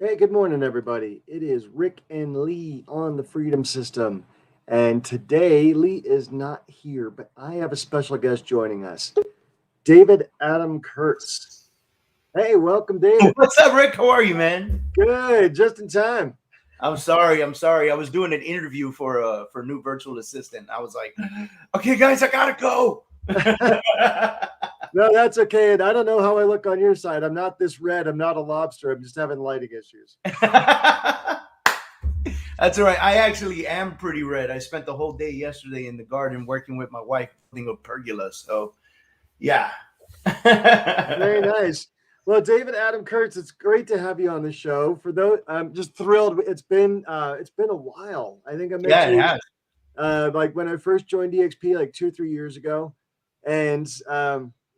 Hey, good morning, everybody. It is Rick and Lee on the Freedom System. And today, Lee is not here, but I have a special guest joining us, David Adam Kurz. Hey, welcome, David. What's up, Rick? How are you, man? Good, just in time. I'm sorry. I'm sorry. I was doing an interview for a new virtual assistant. I was like, okay, guys, I gotta go. No, that's okay. And I don't know how I look on your side. I'm not this red. I'm not a lobster. I'm just having lighting issues. That's all right. I actually am pretty red. I spent the whole day yesterday in the garden working with my wife building a pergola. So, yeah. Very nice. Well, David Adam Kurtz, it's great to have you on the show. For those, I'm just thrilled. It's been a while. I think I met Yeah, it you has. like when I first joined EXP like 2 or 3 years ago, and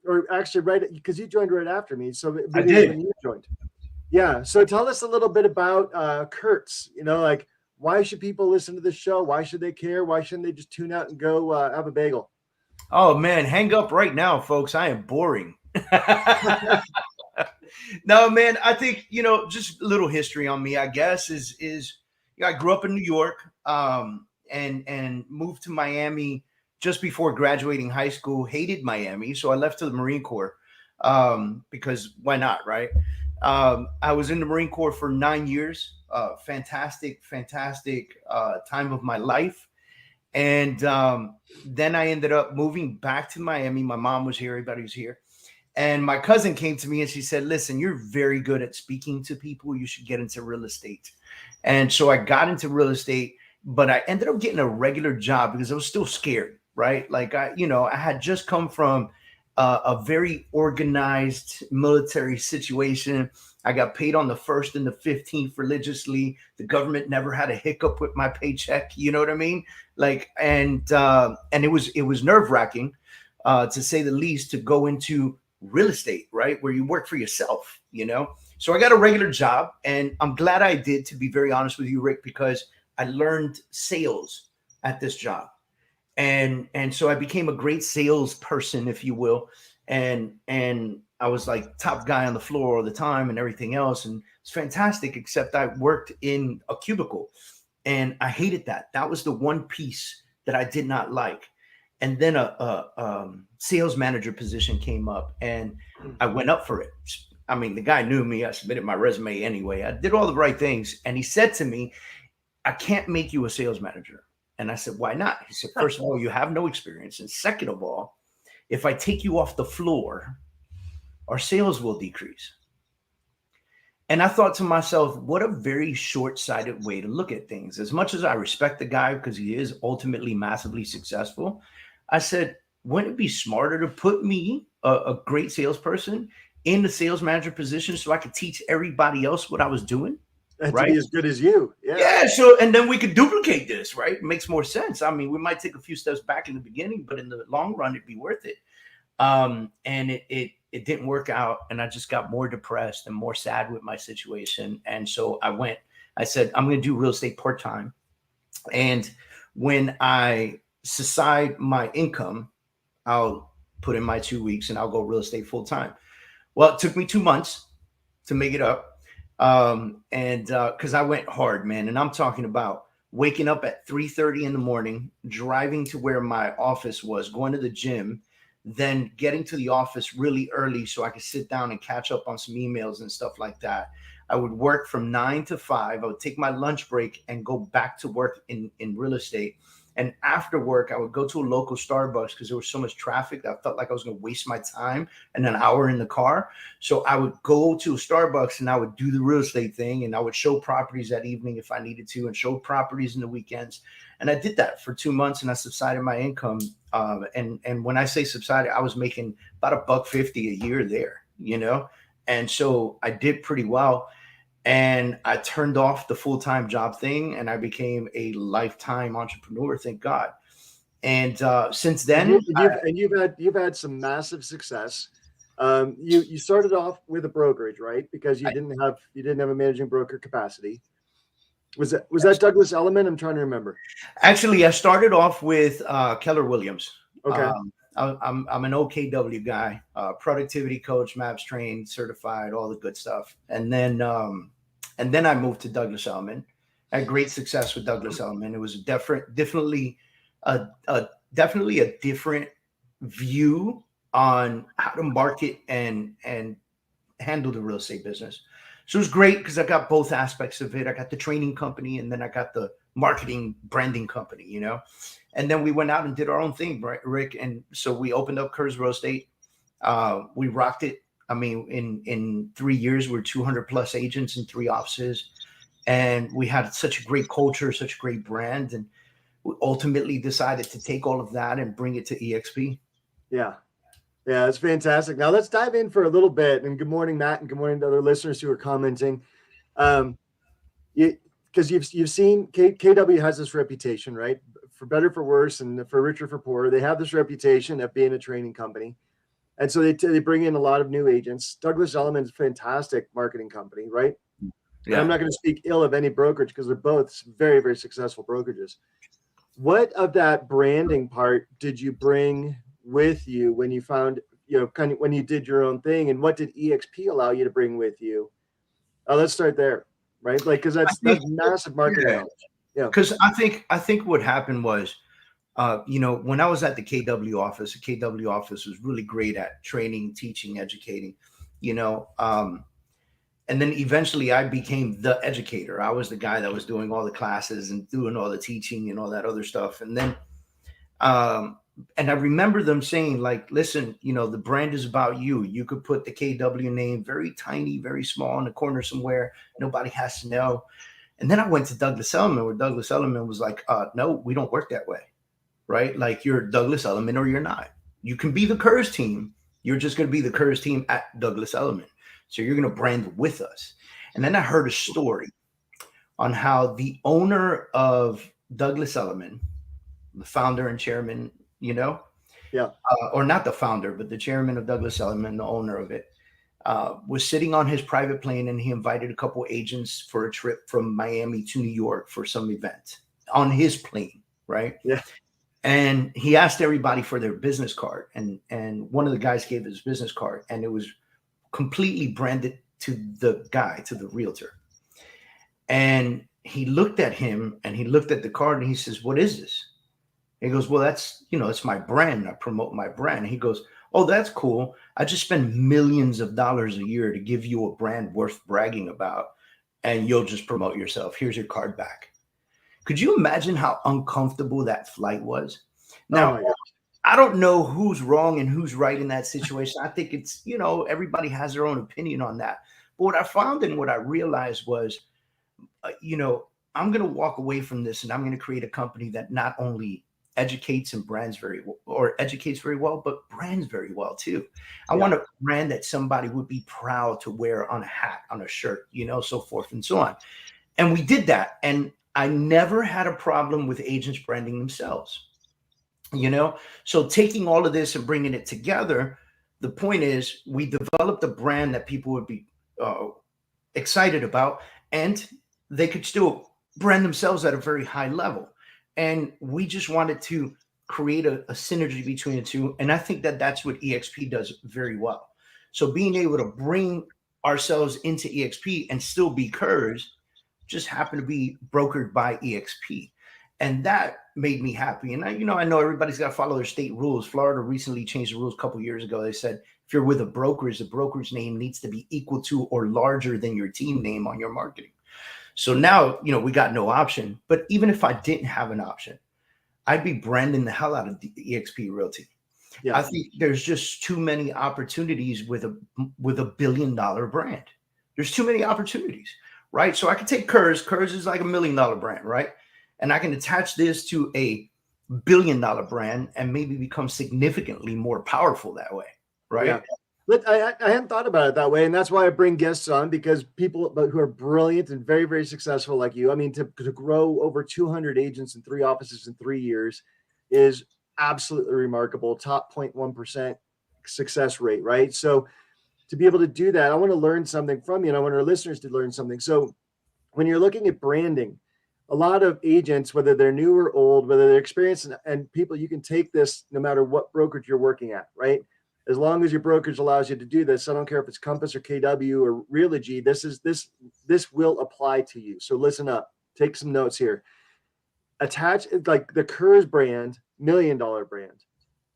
or actually right because you joined right after me, so I maybe it was did. when you joined. Yeah. So tell us a little bit about Kurtz. Like why should people listen to this show? Why should they care? Why shouldn't they just tune out and go have a bagel? Oh man, hang up right now, folks. I am boring. No, man, I think, just a little history on me, I guess, I grew up in New York, and moved to Miami just before graduating high school. Hated Miami, so I left to the Marine Corps, because why not, right? I was in the Marine Corps for 9 years. Fantastic, fantastic time of my life. And then I ended up moving back to Miami. My mom was here, everybody was here. And my cousin came to me and she said, listen, you're very good at speaking to people. You should get into real estate. And so I got into real estate, but I ended up getting a regular job because I was still scared, right? Like I had just come from a very organized military situation. I got paid on the 1st and the 15th religiously. The government never had a hiccup with my paycheck. You know what I mean? Like, and it was nerve wracking, to say the least, to go into real estate, right? Where you work for yourself. So I got a regular job, and I'm glad I did, to be very honest with you, Rick, because I learned sales at this job. And so I became a great salesperson, if you will. And I was like top guy on the floor all the time and everything else. And it's fantastic, except I worked in a cubicle and I hated that. That was the one piece that I did not like. And then a sales manager position came up, and I went up for it. I mean, the guy knew me. I submitted my resume anyway. I did all the right things, and he said to me, "I can't make you a sales manager." And I said, "Why not?" He said, "First of all, you have no experience, and second of all, if I take you off the floor, our sales will decrease." And I thought to myself, what a very short sighted way to look at things. As much as I respect the guy because he is ultimately massively successful, I said, wouldn't it be smarter to put me, a great salesperson, in the sales manager position so I could teach everybody else what I was doing? And to Right. be as good as you. Yeah. Yeah. So, and then we could duplicate this, right? It makes more sense. I mean, we might take a few steps back in the beginning, but in the long run, it'd be worth it. And it didn't work out, and I just got more depressed and more sad with my situation. And so I said, I'm going to do real estate part time. And when I subside my income, I'll put in my 2 weeks and I'll go real estate full time. Well, it took me 2 months to make it up. And because I went hard, man. And I'm talking about waking up at 3:30 in the morning, driving to where my office was, going to the gym, then getting to the office really early so I could sit down and catch up on some emails and stuff like that. I would work from 9 to 5. I would take my lunch break and go back to work in real estate. And after work, I would go to a local Starbucks because there was so much traffic that I felt like I was going to waste my time and an hour in the car. So I would go to a Starbucks and I would do the real estate thing, and I would show properties that evening if I needed to, and show properties in the weekends. And I did that for 2 months, and I subsided my income. And when I say subsided, I was making about $150 a year there. And so I did pretty well. And I turned off the full-time job thing, and I became a lifetime entrepreneur, thank God. And since And, you, then, and you've and you've had some massive success. You started off with a brokerage, right? Because you didn't have a managing broker capacity. Was that Douglas Elliman? I'm trying to remember. I started off with Keller Williams. Okay. I'm an OKW guy, productivity coach, MAPS trained, certified, all the good stuff. And then And then I moved to Douglas Elliman. I had great success with Douglas Elliman. It was definitely a different view on how to market and handle the real estate business. So it was great because I got both aspects of it. I got the training company, and then I got the marketing branding company, you know. And then we went out and did our own thing, right, Rick? And so we opened up Kurz Real Estate. We rocked it. I mean, in 3 years, we're 200 plus agents in 3 offices, and we had such a great culture, such a great brand, and we ultimately decided to take all of that and bring it to EXP. Yeah. Yeah, it's fantastic. Now let's dive in for a little bit. And good morning, Matt, and good morning to other listeners who are commenting. Because you've seen KW has this reputation, right? For better, for worse, and for richer, for poorer. They have this reputation of being a training company. And so they bring in a lot of new agents. Douglas Elliman is a fantastic marketing company, right? Yeah. And I'm not going to speak ill of any brokerage because they're both very, very successful brokerages. What of that branding part did you bring with you when you found, kind of when you did your own thing, and what did EXP allow you to bring with you? Let's start there, right? Like, because that's massive marketing knowledge. Yeah. Because I think what happened was, when I was at the KW office was really great at training, teaching, educating, and then eventually I became the educator. I was the guy that was doing all the classes and doing all the teaching and all that other stuff. And then, and I remember them saying, like, listen, the brand is about you. You could put the KW name very tiny, very small in the corner somewhere. Nobody has to know. And then I went to Douglas Elliman, where Douglas Elliman was like, no, we don't work that way, right? Like, you're Douglas Elliman or you're not. You can be the Kurz team. You're just going to be the Kurz team at Douglas Elliman. So you're going to brand with us. And then I heard a story on how the owner of Douglas Elliman, the founder and chairman, or not the founder, but the chairman of Douglas Elliman, the owner of it, was sitting on his private plane, and he invited a couple agents for a trip from Miami to New York for some event on his plane, right? Yeah. And he asked everybody for their business card, and one of the guys gave his business card, and it was completely branded to the guy, to the realtor. And he looked at him, and he looked at the card, and he says, "What is this?" He goes, "Well, that's, it's my brand. I promote my brand." And he goes, "Oh, that's cool. I just spend millions of dollars a year to give you a brand worth bragging about, and you'll just promote yourself. Here's your card back." Could you imagine how uncomfortable that flight was? Now, I don't know who's wrong and who's right in that situation. I think it's, everybody has their own opinion on that. But what I found and what I realized was, I'm going to walk away from this, and I'm going to create a company that not only educates and brands educates very well, but brands very well too. I want a brand that somebody would be proud to wear on a hat, on a shirt, so forth and so on. And we did that. And I never had a problem with agents branding themselves, So taking all of this and bringing it together, the point is we developed a brand that people would be excited about, and they could still brand themselves at a very high level. And we just wanted to create a synergy between the two. And I think that that's what EXP does very well. So being able to bring ourselves into EXP and still be Kurz, just happen to be brokered by EXP. And that made me happy. And I know everybody's got to follow their state rules. Florida recently changed the rules a couple of years ago. They said, if you're with a brokerage, the brokerage name needs to be equal to or larger than your team name on your marketing. So now, we got no option. But even if I didn't have an option, I'd be branding the hell out of the EXP Realty. Yeah. I think there's just too many opportunities with a $1 billion brand. There's too many opportunities, right? So I could take Kurz. Kurz is like $1 million brand, right? And I can attach this to a $1 billion brand and maybe become significantly more powerful that way, right? Yeah. I hadn't thought about it that way, and that's why I bring guests on, because people who are brilliant and very, very successful like you, I mean, to grow over 200 agents in 3 offices in 3 years is absolutely remarkable. Top 0.1% success rate, right? So to be able to do that, I want to learn something from you, and I want our listeners to learn something. So when you're looking at branding, a lot of agents, whether they're new or old, whether they're experienced, and people, you can take this no matter what brokerage you're working at, right? as long as your brokerage allows you to do this, I don't care if it's Compass or KW or Realogy, this will apply to you. So listen up, take some notes here. Attach like the Kurz brand, $1 million brand,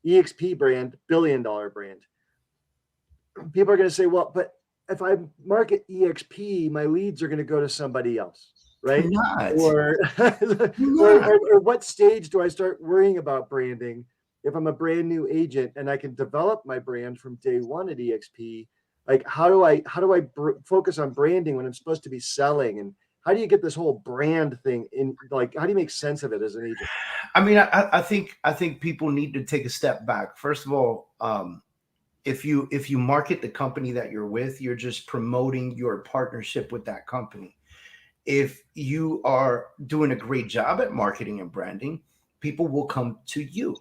EXP brand, $1 billion brand. People are going to say, well, but if I market EXP, my leads are going to go to somebody else, right? Or what stage do I start worrying about branding if I'm a brand new agent and I can develop my brand from day one at EXP? Like, how do I focus on branding when I'm supposed to be selling? And how do you get this whole brand thing in? Like, how do you make sense of it as an agent? I mean, I think people need to take a step back. First of all, if you market the company that you're with, you're just promoting your partnership with that company. If you are doing a great job at marketing and branding, people will come to you,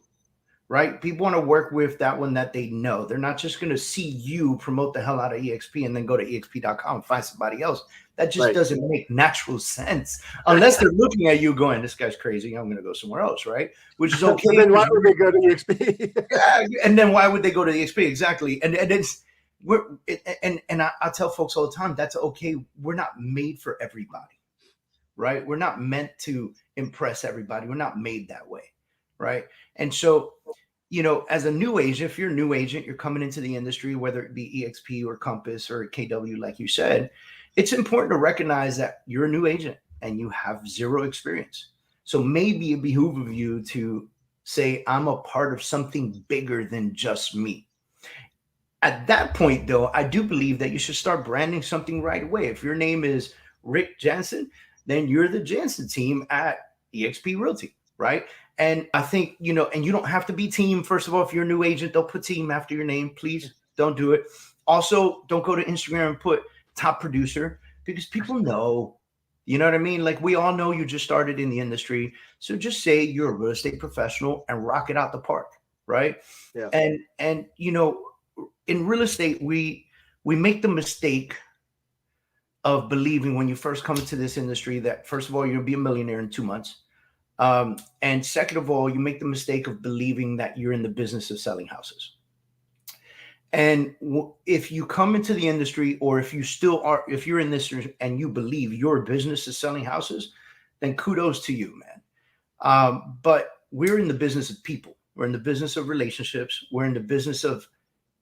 right? People want to work with that one that they know. They're not just going to see you promote the hell out of EXP and then go to exp.com and find somebody else. That just doesn't make natural sense unless they're looking at you going, this guy's crazy, I'm going to go somewhere else, right? Which is okay. So then why would they go to EXP? Yeah, and then why would they go to the EXP? Exactly. And I tell folks all the time, that's okay. We're not made for everybody, right? We're not meant to impress everybody. We're not made that way, right? And so, you know, as a new agent, if you're a new agent, you're coming into the industry, whether it be EXP or Compass or KW, like you said, it's important to recognize that you're a new agent and you have zero experience. So maybe it behooves you to say, I'm a part of something bigger than just me. At that point, though, I do believe that you should start branding something right away. If your name is Rick Jansen, then you're the Jansen team at EXP Realty, right? And I think, you know, and you don't have to be team. First of all, if you're a new agent, don't put team after your name. Please don't do it. Also, don't go to Instagram and put top producer, because people know, you know what I mean? Like, we all know you just started in the industry. So just say you're a real estate professional and rock it out the park, right? Yeah. And you know, in real estate, we make the mistake of believing when you first come into this industry that, first of all, you'll be a millionaire in 2 months. And second of all, you make the mistake of believing that you're in the business of selling houses. And if you come into the industry, or if you still are, if you're in this and you believe your business is selling houses, then kudos to you, man. But we're in the business of people. We're in the business of relationships. We're in the business of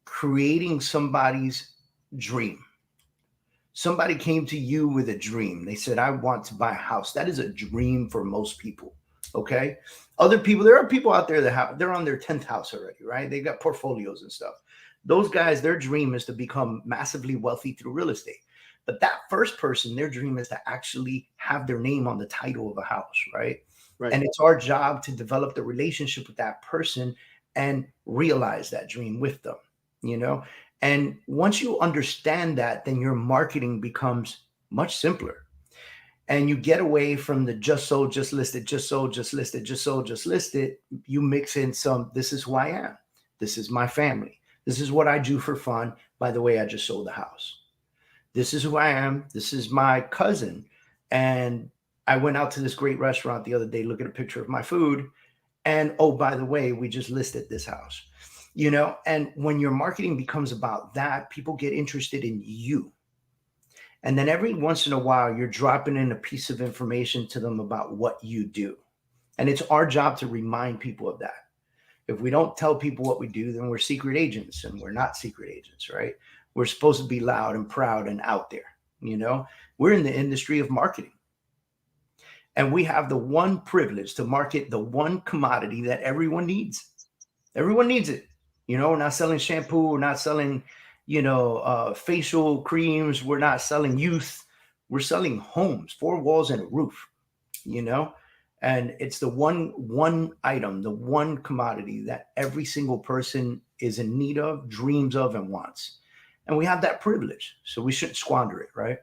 creating somebody's dream. Somebody came to you with a dream. They said, I want to buy a house. That is a dream for most people. Okay. Other people, there are people out there that they're on their 10th house already, right? They got portfolios and stuff. Those guys, their dream is to become massively wealthy through real estate. But that first person, their dream is to actually have their name on the title of a house, right? And it's our job to develop the relationship with that person and realize that dream with them, you know? And once you understand that, then your marketing becomes much simpler. And you get away from the just sold, just listed, just sold, just listed, just sold, just listed. You mix in some, this is who I am. This is my family. This is what I do for fun. By the way, I just sold the house. This is who I am. This is my cousin. And I went out to this great restaurant the other day, look at a picture of my food. And, oh, by the way, we just listed this house, you know? And when your marketing becomes about that, people get interested in you. And then every once in a while, you're dropping in a piece of information to them about what you do. And it's our job to remind people of that. If we don't tell people what we do, then we're secret agents, and we're not secret agents, right? We're supposed to be loud and proud and out there, you know? We're in the industry of marketing. And we have the one privilege to market the one commodity that everyone needs. Everyone needs it. You know, we're not selling shampoo. We're not selling, you know, facial creams. We're not selling youth. We're selling homes, 4 walls and a roof, you know? And it's the one item, the one commodity that every single person is in need of, dreams of, and wants. And we have that privilege, so we shouldn't squander it, right?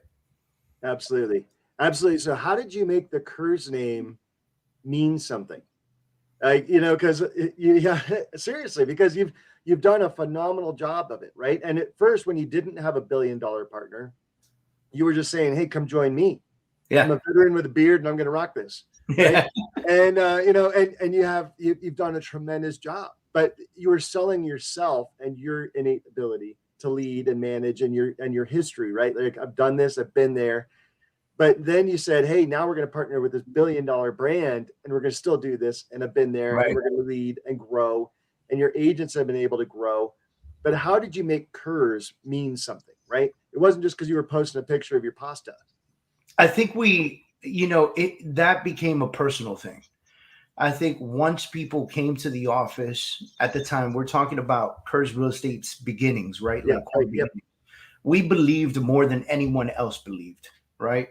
Absolutely. Absolutely. So how did you make the Kurz name mean something? Like, you know, because yeah, seriously, because you've done a phenomenal job of it, right? And at first, when you didn't have a $1 billion partner, you were just saying, hey, come join me. Yeah. I'm a veteran with a beard and I'm going to rock this. Right? Yeah. And, you know, and you've done a tremendous job. but you were selling yourself and your innate ability to lead and manage and your history, right? Like, I've done this, I've been there. But then you said, hey, now we're going to partner with this $1 billion brand and we're going to still do this. And I've been there and Right. we're going to lead and grow. And your agents have been able to grow. But how did you make Kurz mean something, right? It wasn't just because you were posting a picture of your pasta. I think that became a personal thing. I think once people came to the office at the time, we're talking about Kurz Real Estate's beginnings, right? Yeah, Like right, yep. we believed more than anyone else believed, right?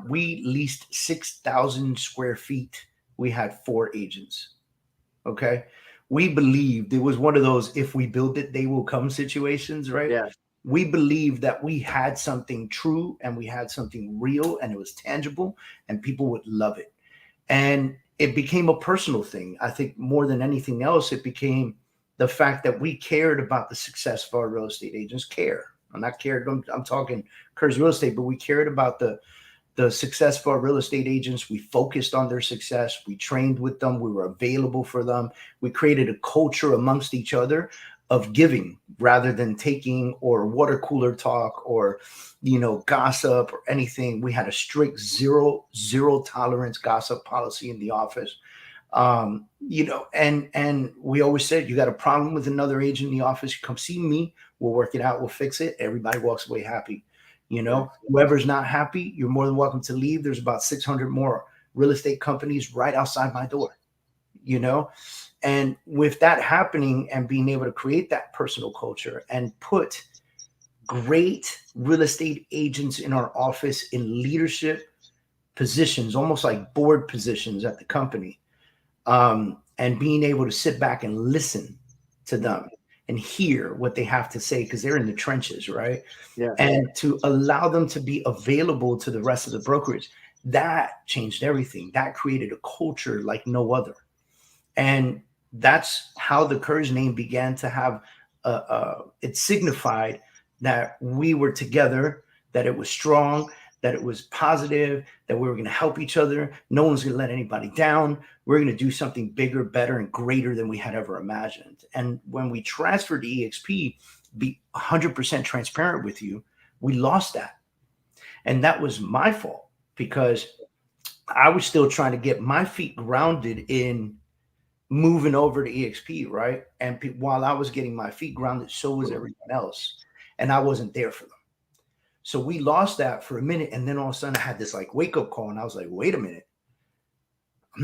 We leased 6,000 square feet. We had 4 agents. Okay. We believed it was one of those, if we build it, they will come situations, right? Yeah. We believed that we had something true and we had something real and it was tangible and people would love it. And it became a personal thing. I think more than anything else, it became the fact that we cared about the success of our real estate agents. I'm talking Kurz Real Estate, but we cared about the success of our real estate agents. We focused on their success. We trained with them. We were available for them. We created a culture amongst each other of giving rather than taking, or water cooler talk, or gossip or anything. We had a strict zero tolerance gossip policy in the office. And we always said, you got a problem with another agent in the office, come see me, we'll work it out, we'll fix it. Everybody walks away happy. Whoever's not happy, you're more than welcome to leave. There's about 600 more real estate companies right outside my door, and with that happening and being able to create that personal culture and put great real estate agents in our office in leadership positions, almost like board positions at the company, and being able to sit back and listen to them and hear what they have to say, because they're in the trenches, right? Yeah. And to allow them to be available to the rest of the brokerage, that changed everything. That created a culture like no other. And that's how the Kurz name began to have, it signified that we were together, that it was strong, that it was positive, that we were going to help each other. No one's going to let anybody down. We're going to do something bigger, better, and greater than we had ever imagined. And when we transferred to EXP, be 100% transparent with you, we lost that. And that was my fault, because I was still trying to get my feet grounded in moving over to EXP, right? And while I was getting my feet grounded, so was everyone else. And I wasn't there for them. So we lost that for a minute. And then all of a sudden I had this like wake up call, and I was like, wait a minute,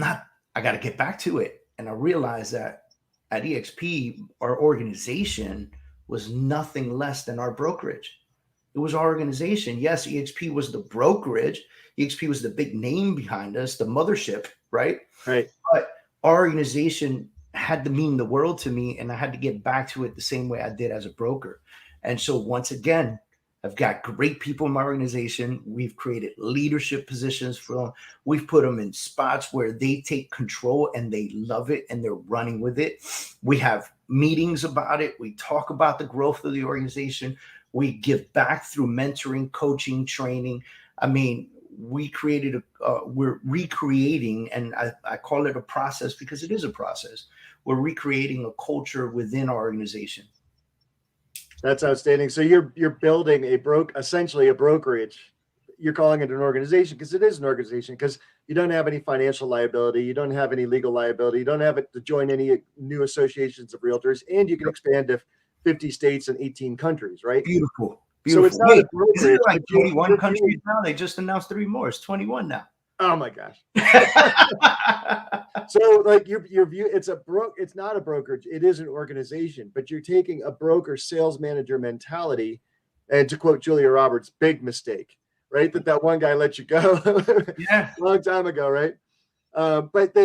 I got to get back to it. And I realized that at EXP, our organization was nothing less than our brokerage. It was our organization. Yes, EXP was the brokerage. EXP was the big name behind us, the mothership, right? Right. But our organization had to mean the world to me, and I had to get back to it the same way I did as a broker. And so once again, I've got great people in my organization. We've created leadership positions for them. We've put them in spots where they take control and they love it and they're running with it. We have meetings about it. We talk about the growth of the organization. We give back through mentoring, coaching, training. I mean, we're recreating, and I call it a process because it is a process. We're recreating a culture within our organization. That's outstanding. So you're building essentially a brokerage. You're calling it an organization because it is an organization, because you don't have any financial liability. You don't have any legal liability. You don't have to join any new associations of realtors, and you can expand to 50 states and 18 countries, right? Beautiful. So it's not a brokerage. Isn't it like 21 countries now? They just announced 3 more. It's 21 now. Oh my gosh. So like your view, it's not a brokerage. It is an organization, but you're taking a broker sales manager mentality. And to quote Julia Roberts, big mistake, right? That one guy let you go Yeah. a long time ago, right? But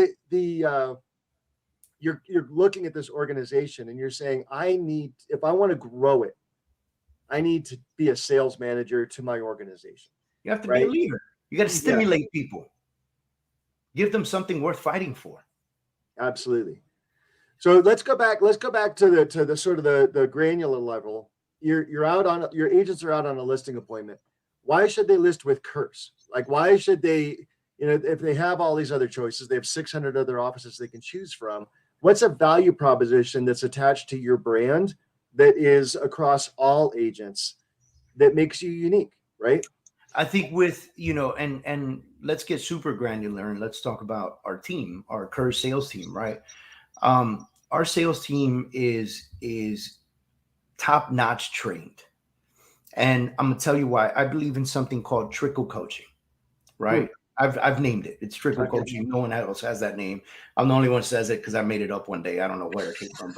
you're looking at this organization and you're saying, if I want to grow it, I need to be a sales manager to my organization. You have to be a leader. You got to stimulate people. Give them something worth fighting for. Absolutely. So let's go back to the sort of the granular level. Your agents are out on a listing appointment. Why should they list with Kurz? Like, why should they, if they have all these other choices, they have 600 other offices they can choose from. what's a value proposition that's attached to your brand that is across all agents that makes you unique, right? I think with, and let's get super granular and let's talk about our team, our Kurz sales team, right? Our sales team is top-notch trained. And I'm gonna tell you why. I believe in something called trickle coaching, right? I've named it. It's trickle coaching. No one else has that name. I'm the only one who says it because I made it up one day. I don't know where it came from,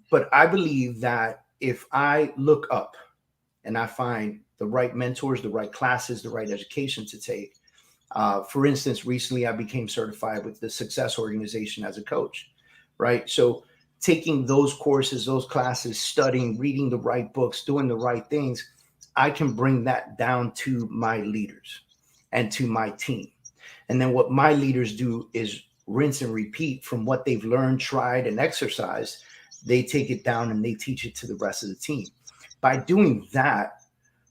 but I believe that if I look up and I find the right mentors, the right classes, the right education to take. For instance, recently I became certified with the Success Organization as a coach, right? So taking those courses, those classes, studying, reading the right books, doing the right things, I can bring that down to my leaders and to my team. And then what my leaders do is rinse and repeat from what they've learned, tried, and exercised. They take it down and they teach it to the rest of the team. By doing that,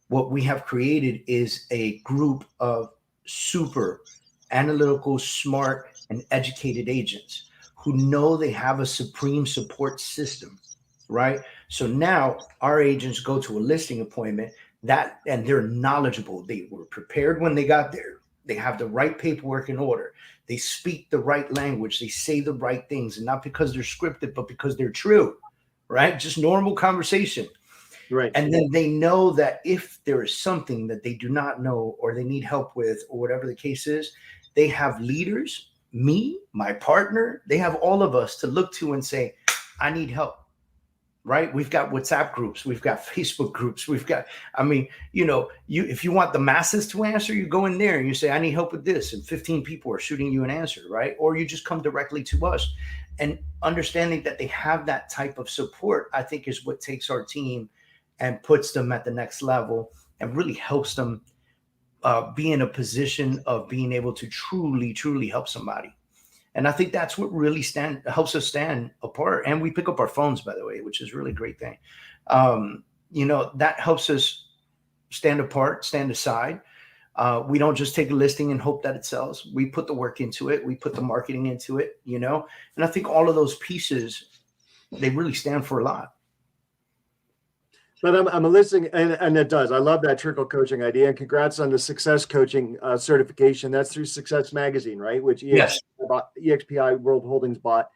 what we have created is a group of super analytical, smart, and educated agents who know they have a supreme support system, right? So now our agents go to a listing appointment and they're knowledgeable. They were prepared when they got there. They have the right paperwork in order. They speak the right language. They say the right things, and not because they're scripted, but because they're true, right? Just normal conversation. Right. And then they know that if there is something that they do not know or they need help with or whatever the case is, they have leaders, me, my partner, they have all of us to look to and say, I need help, right? We've got WhatsApp groups. We've got Facebook groups. We've got, if you want the masses to answer, you go in there and you say, I need help with this. And 15 people are shooting you an answer, right? Or you just come directly to us. And understanding that they have that type of support, I think is what takes our team and puts them at the next level and really helps them be in a position of being able to truly, truly help somebody. And I think that's what really helps us stand apart. And we pick up our phones, by the way, which is a really great thing. That helps us stand apart, stand aside. We don't just take a listing and hope that it sells. We put the work into it. We put the marketing into it, and I think all of those pieces, they really stand for a lot. But I'm listening, and it does. I love that trickle coaching idea, and congrats on the success coaching certification. That's through Success Magazine, right? Which EXPI World Holdings bought,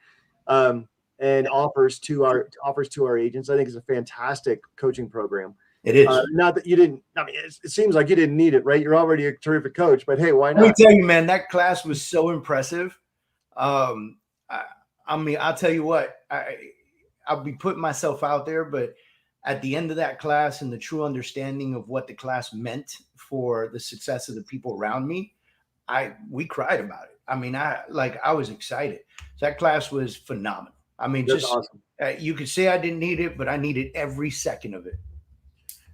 and offers to our agents. I think it's a fantastic coaching program. It is. Not that you didn't. I mean, it seems like you didn't need it, right? You're already a terrific coach, but hey, why not? Let me tell you, man, that class was so impressive. I mean, I'll tell you what. I'll be putting myself out there, but at the end of that class and the true understanding of what the class meant for the success of the people around me, we cried about it. I mean, I was excited. So that class was phenomenal. I mean, that's just awesome. You could say I didn't need it, but I needed every second of it.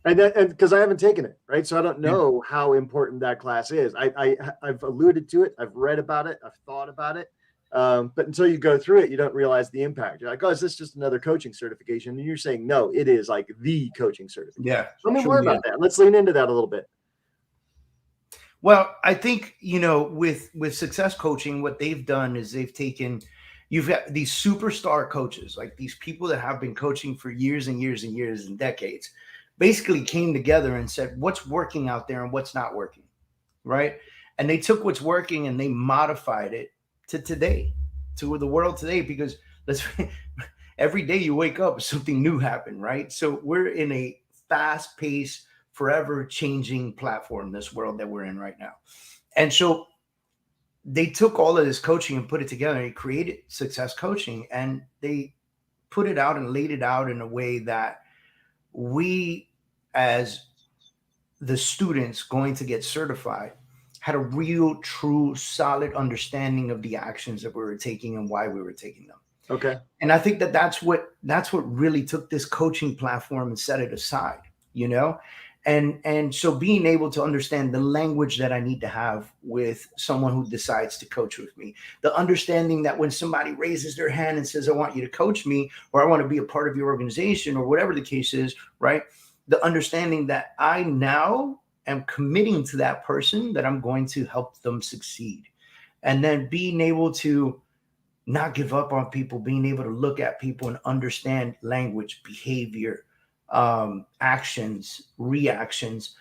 And because I haven't taken it, right? So I don't know how important that class is. I've alluded to it. I've read about it. I've thought about it. But until you go through it, you don't realize the impact. You're like, oh, is this just another coaching certification? And you're saying, no, it is like the coaching certification. Yeah. Tell me more about that. Let's lean into that a little bit. Well, I think, with success coaching, what they've done is you've got these superstar coaches, like these people that have been coaching for years and years and years and decades, basically came together and said, what's working out there and what's not working, right? And they took what's working and they modified it to today, to the world today, because every day you wake up, something new happened, right? So we're in a fast-paced, forever changing platform, this world that we're in right now. And so they took all of this coaching and put it together and created success coaching, and they put it out and laid it out in a way that we, as the students going to get certified, had a real, true, solid understanding of the actions that we were taking and why we were taking them. Okay. And I think that's what really took this coaching platform and set it aside, And so being able to understand the language that I need to have with someone who decides to coach with me, the understanding that when somebody raises their hand and says, I want you to coach me, or I want to be a part of your organization, or whatever the case is, right? The understanding that I now am committing to that person, that I'm going to help them succeed. And then being able to not give up on people, being able to look at people and understand language, behavior, actions, reactions.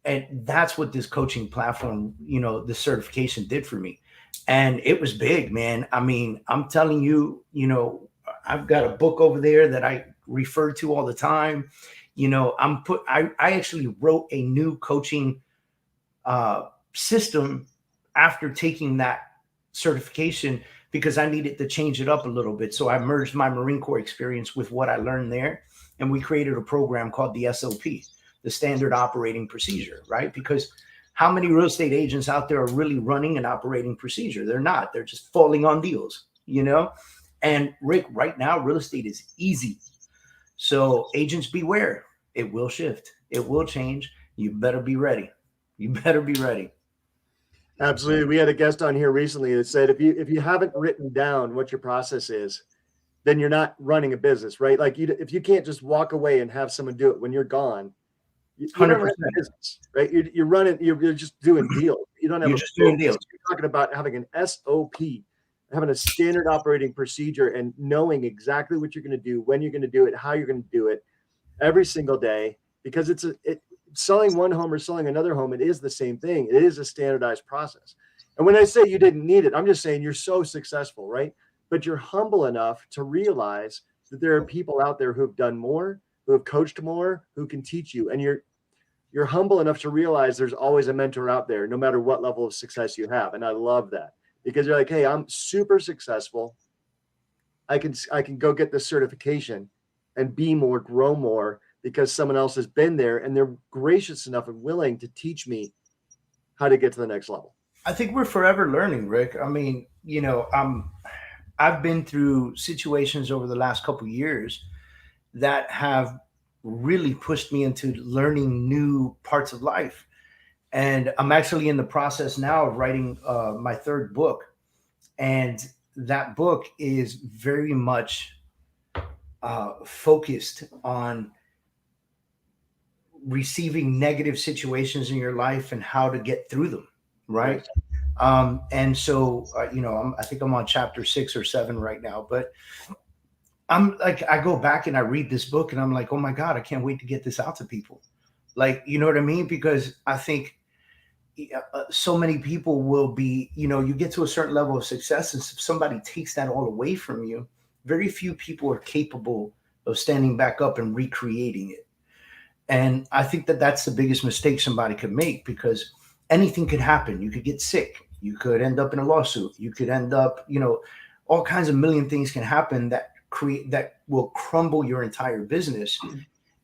And that's what this coaching platform, the certification did for me. And it was big, man. I mean, I'm telling you, I've got a book over there that I refer to all the time. I actually wrote a new coaching system after taking that certification because I needed to change it up a little bit. So I merged my Marine Corps experience with what I learned there. And we created a program called the SOP, the Standard Operating Procedure, right? Because how many real estate agents out there are really running an operating procedure? They're not. They're just falling on deals, And Rick, right now, real estate is easy. So agents beware. It will shift. It will change. You better be ready. You better be ready. Absolutely. We had a guest on here recently that said if you haven't written down what your process is, then you're not running a business, right? Like if you can't just walk away and have someone do it when you're gone, you don't have a business, right? You're running. You're just doing deals. You don't have. You're just doing deals. You're talking about having an SOP, having a standard operating procedure, and knowing exactly what you're going to do, when you're going to do it, how you're going to do it, every single day. Because selling one home or selling another home, it is the same thing. It is a standardized process. And when I say you didn't need it, I'm just saying you're so successful, right? But you're humble enough to realize that there are people out there who have done more, who have coached more, who can teach you. And you're humble enough to realize there's always a mentor out there, no matter what level of success you have. And I love that because you're like, hey, I'm super successful. I can go get this certification and be more, grow more because someone else has been there and they're gracious enough and willing to teach me how to get to the next level. I think we're forever learning, Rick. I mean, I've been through situations over the last couple of years that have really pushed me into learning new parts of life. And I'm actually in the process now of writing my third book. And that book is very much focused on receiving negative situations in your life and how to get through them. Right. And so, I think I'm on chapter 6 or 7 right now, but I'm like, I go back and I read this book and I'm like, oh my God, I can't wait to get this out to people. Like, you know what I mean? Because I think so many people will be, you get to a certain level of success and if somebody takes that all away from you, very few people are capable of standing back up and recreating it. And I think that that's the biggest mistake somebody could make because anything could happen. You could get sick. You could end up in a lawsuit. You could end up, all kinds of million things can happen that will crumble your entire business.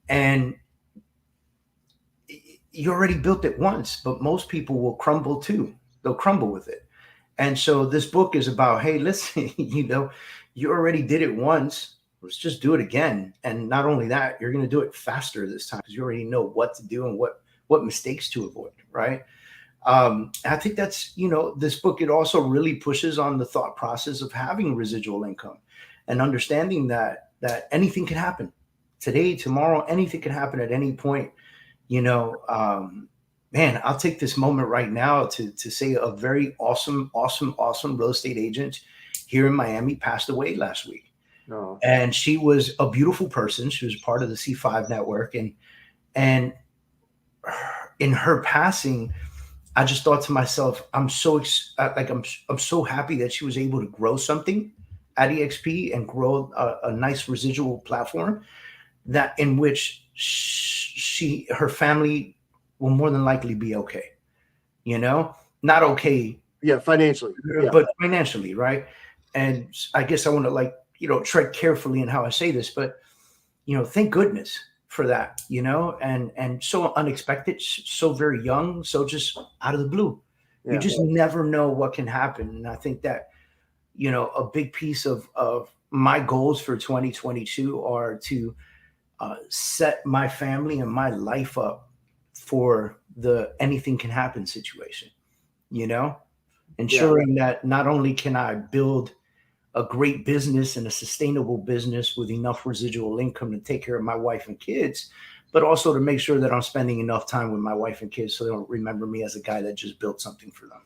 And you already built it once, but most people will crumble too. They'll crumble with it. And so this book is about, hey, listen, you already did it once. Let's just do it again. And not only that, you're going to do it faster this time because you already know what to do and what mistakes to avoid, right? I think that's, this book, it also really pushes on the thought process of having residual income and understanding that anything can happen today, tomorrow, anything can happen at any point. Man, I'll take this moment right now to say a very awesome real estate agent here in Miami passed away last week. Oh. And she was a beautiful person. She was part of the C5 network. And in her passing, I just thought to myself, I'm so happy that she was able to grow something at EXP and grow a nice residual platform that in which her family will more than likely be okay. Not okay. Yeah. Financially, but financially. Right. And I guess I want to tread carefully in how I say this, but, thank goodness for that, and so unexpected, so very young, so just out of the blue. Yeah. You just never know what can happen. And I think that, a big piece of my goals for 2022 are to set my family and my life up for the anything can happen situation, ensuring that not only can I build a great business and a sustainable business with enough residual income to take care of my wife and kids, but also to make sure that I'm spending enough time with my wife and kids so they don't remember me as a guy that just built something for them,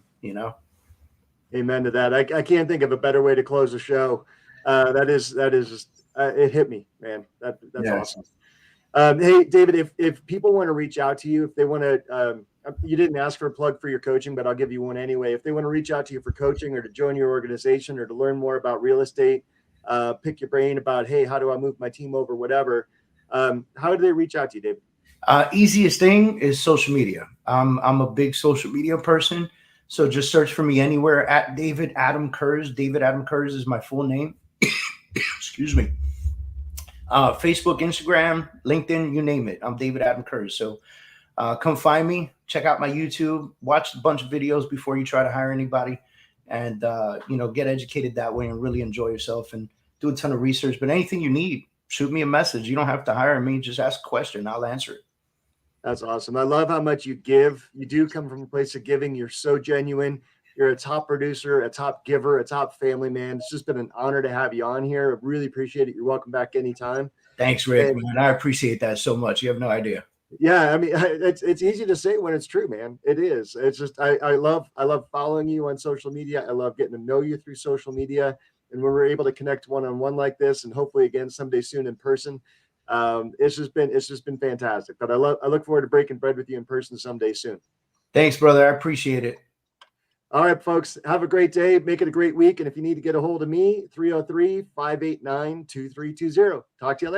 Amen to that. I can't think of a better way to close a show. That is just it hit me, man. That's Yes. awesome. Hey, David, if people want to reach out to you, if they want to, you didn't ask for a plug for your coaching, but I'll give you one anyway. If they want to reach out to you for coaching or to join your organization or to learn more about real estate, pick your brain about, hey, how do I move my team over, whatever. How do they reach out to you, David? Easiest thing is social media. I'm a big social media person. So just search for me anywhere at David Adam Kurz. David Adam Kurz is my full name. Excuse me. Facebook, Instagram, LinkedIn, you name it. I'm David Adam Kurz. So come find me, check out my YouTube, watch a bunch of videos before you try to hire anybody, and get educated that way and really enjoy yourself and do a ton of research. But anything you need, shoot me a message. You don't have to hire me. Just ask a question. I'll answer it. That's awesome. I love how much you give. You do come from a place of giving. You're so genuine. You're a top producer, a top giver, a top family man. It's just been an honor to have you on here. I really appreciate it. You're welcome back anytime. Thanks, Rick. Man, I appreciate that so much. You have no idea. Yeah, I mean, it's easy to say when it's true, man. It is. It's just I love following you on social media. I love getting to know you through social media, and when we're able to connect one-on-one like this, and hopefully again someday soon in person, it's just been fantastic. But I look forward to breaking bread with you in person someday soon. Thanks, brother. I appreciate it. All right, folks, have a great day. Make it a great week. And if you need to get a hold of me, 303-589-2320. Talk to you later.